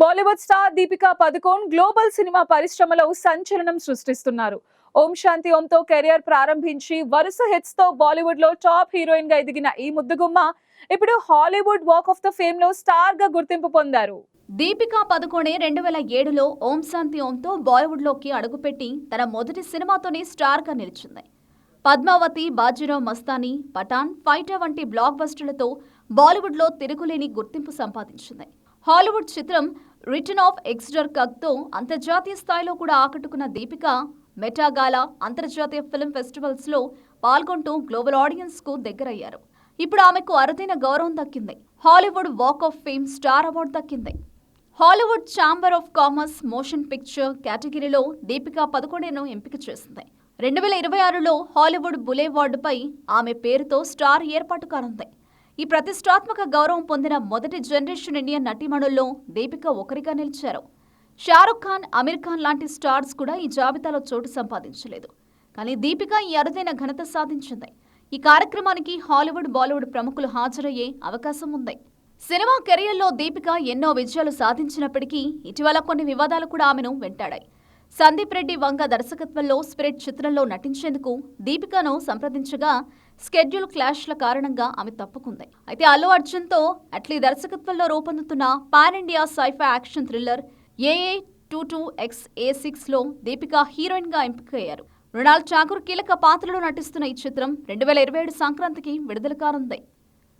Bollywood star Deepika Padukone global cinema పరిశ్రమలో సంచలనం సృష్టిస్తున్నారు. ఓం శాంతి ఓంతో కెరియర్ ప్రారంభించి వరుస హిట్స్ తో బాలీవుడ్ లో టాప్ హీరోయిన్ గా ఎదిగిన ఈ ముద్దుగుమ్మ ఇప్పుడు Hollywood walk of the fame లో స్టార్ గా గుర్తింపు పొందారు. దీపికా పదుకోనే 2007లో ఓం శాంతి ఓంతో బాలీవుడ్లోకి అడుగుపెట్టి తన మొదటి సినిమాతోనే స్టార్గా నిలిచింది. పద్మావతి, బాజీరావ్ మస్తానీ, పఠాన్, ఫైటర్ వంటి బ్లాక్ బస్టర్లతో బాలీవుడ్లో తిరుగులేని గుర్తింపు సంపాదించింది. హాలీవుడ్ చిత్రం రిటర్న్ ఆఫ్ ఎక్స్టర్ కగ్తో అంతర్జాతీయ స్థాయిలో కూడా ఆకట్టుకున్న దీపిక మెటాగాలా అంతర్జాతీయ ఫిల్మ్ ఫెస్టివల్స్లో పాల్గొంటూ గ్లోబల్ ఆడియన్స్కు దగ్గరయ్యారు. ఇప్పుడు ఆమెకు అరుదైన గౌరవం దక్కింది. Hollywood walk of fame star award దక్కింది. Hollywood chamber of commerce motion picture కేటగిరీలో దీపికా పదుకోనేను ఎంపిక చేసింది. 2026లో హాలీవుడ్ బులేవార్డుపై ఆమె పేరుతో స్టార్ ఏర్పాటు కానుంది. ఈ ప్రతిష్టాత్మక గౌరవం పొందిన మొదటి జనరేషన్ ఇండియన్ నటీమణుల్లో దీపిక ఒకరిగా నిలిచారు. షారుఖ్ ఖాన్, అమీర్ ఖాన్ లాంటి స్టార్స్ కూడా ఈ జాబితాలో చోటు సంపాదించలేదు. కానీ దీపిక ఈ అరుదైన ఘనత సాధించింది. ఈ కార్యక్రమానికి హాలీవుడ్, బాలీవుడ్ ప్రముఖులు హాజరయ్యే అవకాశం ఉంది. సినిమా కెరియర్లో దీపిక ఎన్నో విజయాలు సాధించినప్పటికీ ఇటీవల కొన్ని వివాదాలు కూడా ఆమెను వెంటాడాయి. సందీప్ రెడ్డి వంగ దర్శకత్వంలో స్పిరిట్ చిత్రంలో నటించేందుకు దీపికను సంప్రదించగా స్కెడ్యూల్ క్లాష్ల కారణంగా ఆమె తప్పుకుంది. అయితే అల్లు అర్జున్తో అట్లీ దర్శకత్వంలో రూపొందుతున్న pan India sci-fi action thriller AA22XA6లో దీపిక హీరోయిన్గా ఎంపికయ్యారు. మృణాల్ ఠాకూర్ కీలక పాత్రలో నటిస్తున్న ఈ చిత్రం 2027 సంక్రాంతికి విడుదల కానుంది.